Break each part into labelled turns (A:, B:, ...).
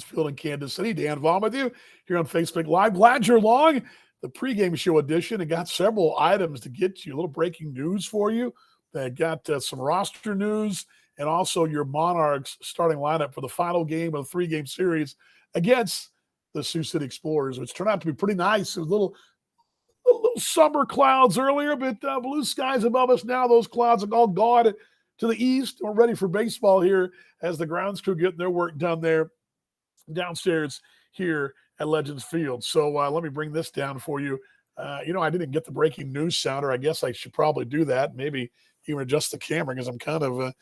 A: Field in Kansas City. Dan Vaughn with you here on Facebook Live. Glad you're along. The pregame show edition, and got several items to get to you. A little breaking news for you. They got some roster news and also your Monarchs starting lineup for the final game of the 3-game series against the Sioux City Explorers, which turned out to be pretty nice. It was a little summer clouds earlier, but blue skies above us now. Those clouds are all gone to the east. We're ready for baseball here as the grounds crew getting their work done there downstairs here at Legends Field. So let me bring this down for you. I didn't get the breaking news sounder. I guess I should probably do that. Maybe even adjust the camera because I'm kind of in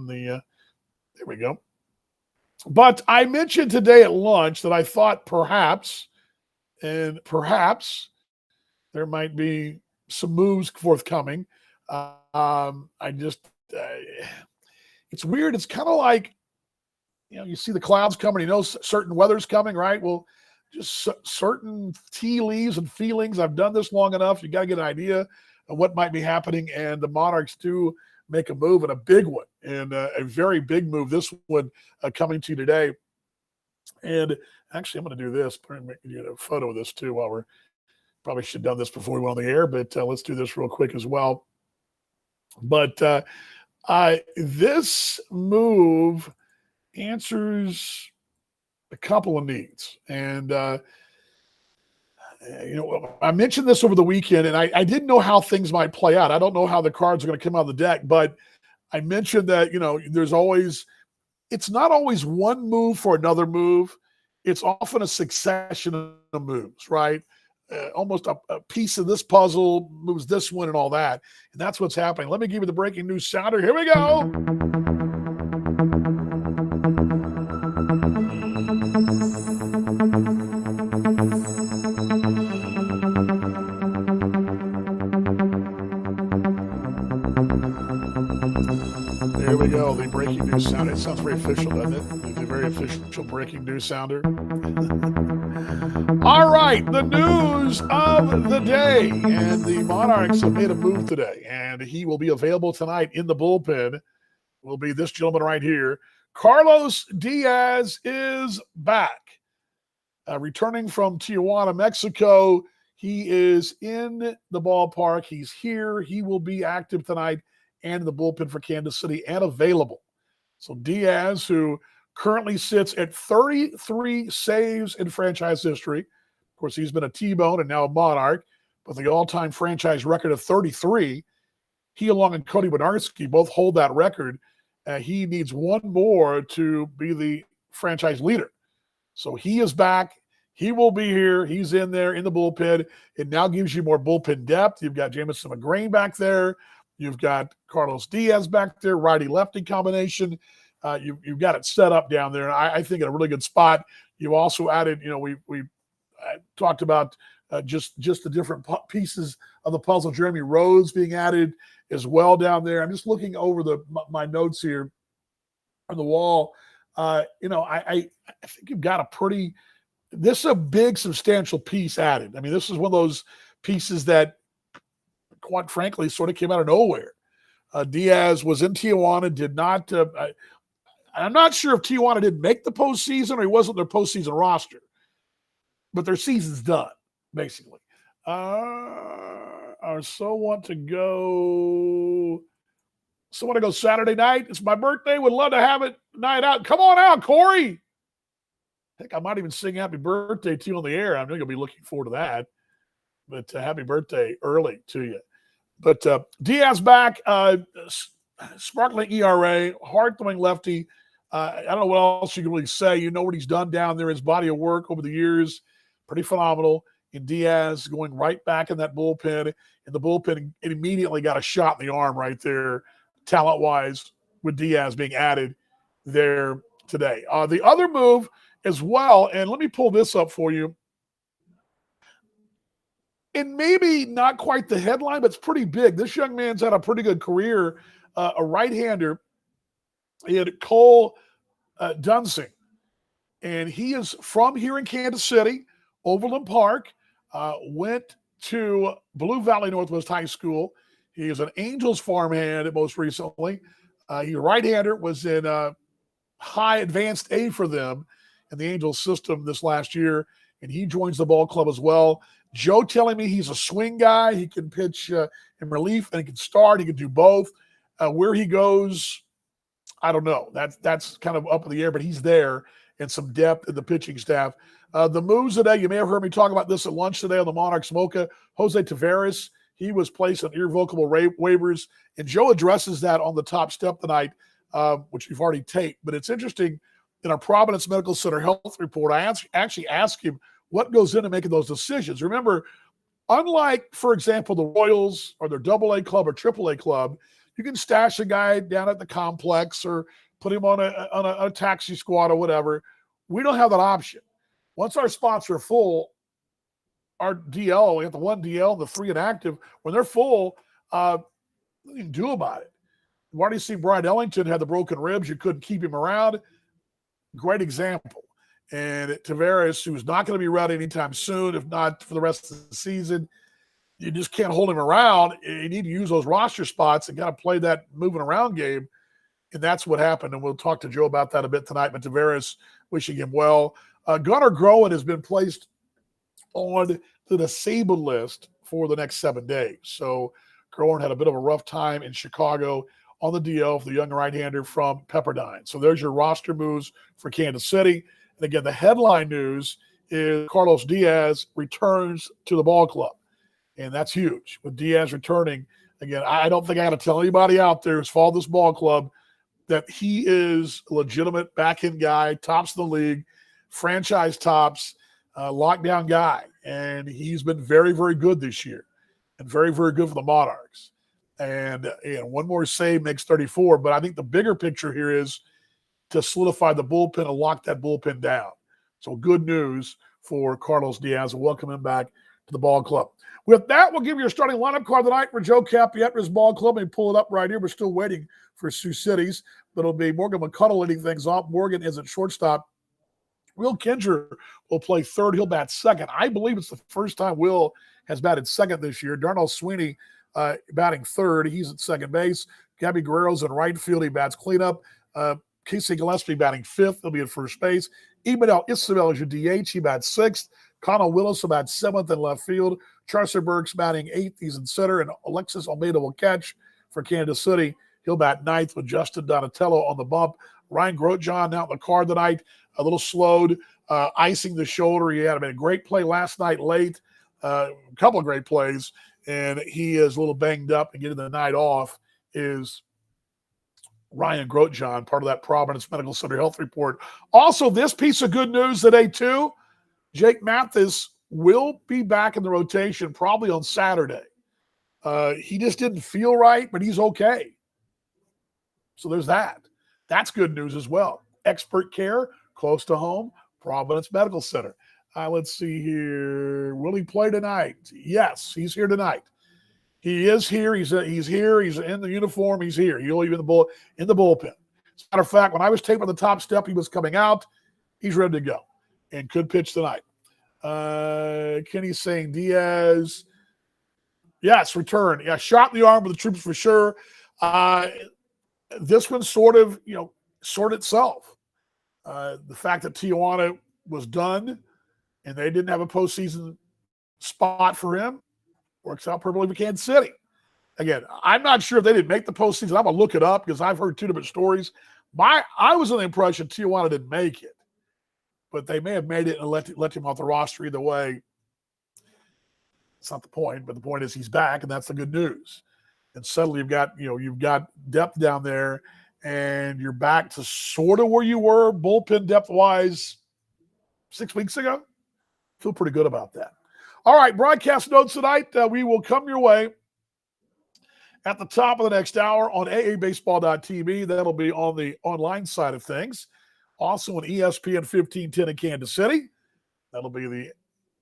A: the there we go. But I mentioned today at lunch that I thought perhaps there might be some moves forthcoming. It's weird. It's kind of like, you see the clouds coming, certain weather's coming, right? Well, just certain tea leaves and feelings. I've done this long enough. You got to get an idea of what might be happening. And the Monarchs do make a move, and a big one, and a very big move. This one coming to you today. And actually, I'm going to do this. Get a photo of this too while we're probably should have done this before we went on the air, but let's do this real quick as well. But this move answers a couple of needs. And, I mentioned this over the weekend, and I didn't know how things might play out. I don't know how the cards are going to come out of the deck, but I mentioned that, it's not always one move for another move. It's often a succession of moves, right? Almost a piece of this puzzle moves this one and all that. And that's what's happening. Let me give you the breaking news sounder. Here we go. There we go. The breaking news sounder. It sounds very official, doesn't it? It's a very official breaking news sounder. All right, the news of the day. And the Monarchs have made a move today, and he will be available tonight in the bullpen. Will be this gentleman right here. Carlos Diaz is back. Returning from Tijuana, Mexico. He is in the ballpark. He's here. He will be active tonight and in the bullpen for Kansas City and available. So Diaz, who currently sits at 33 saves in franchise history. Of course, he's been a T-Bone and now a Monarch, but the all-time franchise record of 33. He, along with Cody Winarski, both hold that record. He needs one more to be the franchise leader. So he is back. He will be here. He's in there in the bullpen. It now gives you more bullpen depth. You've got Jamison McGrain back there. You've got Carlos Diaz back there, righty-lefty combination. You've got it set up down there, and I think in a really good spot. You also added, we talked about just the different pieces of the puzzle. Jeremy Rhodes being added as well down there. I'm just looking over my notes here on the wall. I think you've got this is a big, substantial piece added. I mean, this is one of those pieces that, quite frankly, sort of came out of nowhere. Diaz was in Tijuana, did not I'm not sure if Tijuana didn't make the postseason or he wasn't their postseason roster, but their season's done, basically. I so want to go Saturday night. It's my birthday. Would love to have it night out. Come on out, Corey. Heck, I might even sing happy birthday to you on the air. I know you'll be looking forward to that. But happy birthday early to you. But Diaz back, sparkling ERA, hard-throwing lefty. I don't know what else you can really say. You know what he's done down there, his body of work over the years, pretty phenomenal. And Diaz going right back in that bullpen. And the bullpen immediately got a shot in the arm right there, talent-wise, with Diaz being added there today. The other move as well, and let me pull this up for you. And maybe not quite the headline, but it's pretty big. This young man's had a pretty good career, a right-hander. He had Cole Dunsing. And he is from here in Kansas City, Overland Park, went to Blue Valley Northwest High School. He is an Angels farmhand most recently. He right-hander, was in high advanced A for them. in the Angels system this last year, and he joins the ball club as well. Joe telling me he's a swing guy. He can pitch in relief, and he can start. He can do both. Where he goes, I don't know. That's kind of up in the air, but he's there, and some depth in the pitching staff. The moves today, you may have heard me talk about this at lunch today on the Monarchs Mocha. Jose Taveras, he was placed on irrevocable waivers, and Joe addresses that on the top step tonight, which we've already taped. But it's interesting, in our Providence Medical Center health report, I actually asked him what goes into making those decisions. Remember, unlike, for example, the Royals or their AA club or AAA club, you can stash a guy down at the complex or put him on a taxi squad or whatever. We don't have that option. Once our spots are full, our DL, we have the one DL, the three inactive, when they're full, nothing you can do about it. We've already seen Brian Ellington had the broken ribs. You couldn't keep him around. Great example. And Taveras, who's not going to be ready anytime soon, if not for the rest of the season, you just can't hold him around. You need to use those roster spots and kind of play that moving around game. And that's what happened. And we'll talk to Joe about that a bit tonight. But Taveras, wishing him well. Gunnar Groen has been placed on the disabled list for the next 7 days. So Groen had a bit of a rough time in Chicago on the DL for the young right-hander from Pepperdine. So there's your roster moves for Kansas City. And again, the headline news is Carlos Diaz returns to the ball club. And that's huge. With Diaz returning, again, I don't think I got to tell anybody out there who's followed this ball club that he is a legitimate back-end guy, tops in the league, franchise tops, lockdown guy. And he's been very, very good this year and very, very good for the Monarchs. And one more save makes 34. But I think the bigger picture here is to solidify the bullpen and lock that bullpen down. So good news for Carlos Diaz, and welcome him back to the ball club. With that, we'll give you a starting lineup card tonight for Joe Capietra's ball club. Let me pull it up right here. We're still waiting for Sioux Cities, but it'll be Morgan McCuddle leading things off. Morgan is at shortstop. Will Kinger will play third. He'll bat second. I believe it's the first time Will has batted second this year. Darnell Sweeney batting third. He's at second base. Gabby Guerrero's in right field. He bats cleanup. Casey Gillespie batting fifth. He'll be at first base. Imadel Isabel is your DH. He bats sixth. Connell Willis will bat seventh in left field. Charcer Burks batting eighth. He's in center. And Alexis Almeida will catch for Kansas City. He'll bat ninth with Justin Donatello on the bump. Ryan Grotjohn out in the car tonight, a little slowed, icing the shoulder. He had a great play last night late, a couple of great plays, and he is a little banged up and getting the night off is Ryan Grotjohn, part of that Providence Medical Center health report. Also, this piece of good news today, too, Jake Mathis will be back in the rotation probably on Saturday. He just didn't feel right, but he's okay. So there's that. That's good news as well. Expert care, close to home, Providence Medical Center. Let's see here. Will he play tonight? Yes, he's here tonight. He is here. He's here. He's in the uniform. He's here. He'll be in the bullpen. As a matter of fact, when I was taping the top step, he was coming out. He's ready to go and could pitch tonight. Kenny's saying Diaz. Yes, return. Yeah, shot in the arm with the troops for sure. This one sort of, sorted itself. The fact that Tijuana was done and they didn't have a postseason spot for him works out perfectly for Kansas City. Again, I'm not sure if they didn't make the postseason. I'm going to look it up because I've heard two different stories. I was under the impression Tijuana didn't make it, but they may have made it and let him off the roster either way. It's not the point, but the point is he's back, and that's the good news. And suddenly you've got depth down there, and you're back to sort of where you were bullpen depth-wise 6 weeks ago. Feel pretty good about that. All right, broadcast notes tonight. We will come your way at the top of the next hour on AABaseball.tv. That'll be on the online side of things. Also on ESPN 1510 in Kansas City. That'll be the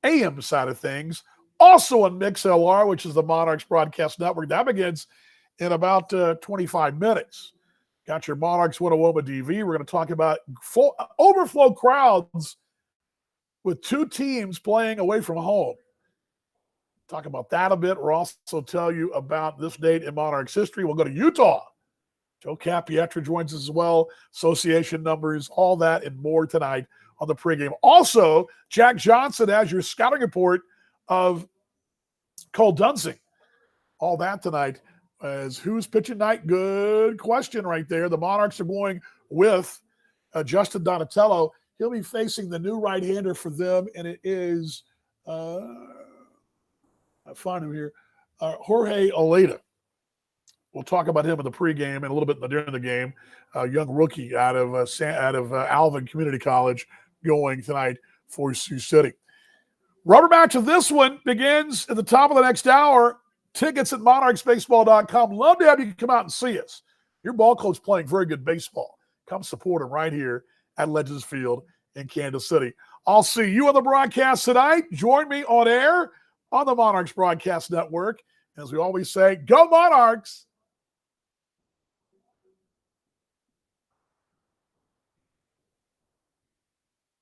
A: AM side of things. Also on MixLR, which is the Monarchs Broadcast Network. That begins in about 25 minutes. Got your Monarchs 101 with DV. We're going to talk about overflow crowds with two teams playing away from home. Talk about that a bit. We'll also tell you about this date in Monarchs history. We'll go to Utah. Joe Capietra joins us as well. Association numbers, all that and more tonight on the pregame. Also, Jack Johnson has your scouting report of Cole Dunsing. All that tonight. As who's pitching tonight? Good question right there. The Monarchs are going with Justin Donatello. He'll be facing the new right-hander for them, and it is I find him here, Jorge Oleda. We'll talk about him in the pregame and a little bit during the game. A young rookie out of Alvin Community College going tonight for Sioux City. Rubber match of this one begins at the top of the next hour. Tickets at monarchsbaseball.com. Love to have you come out and see us. Your ball coach playing very good baseball. Come support him right here at Legends Field in Kansas City. I'll see you on the broadcast tonight. Join me on air on the Monarchs Broadcast Network. As we always say, go Monarchs!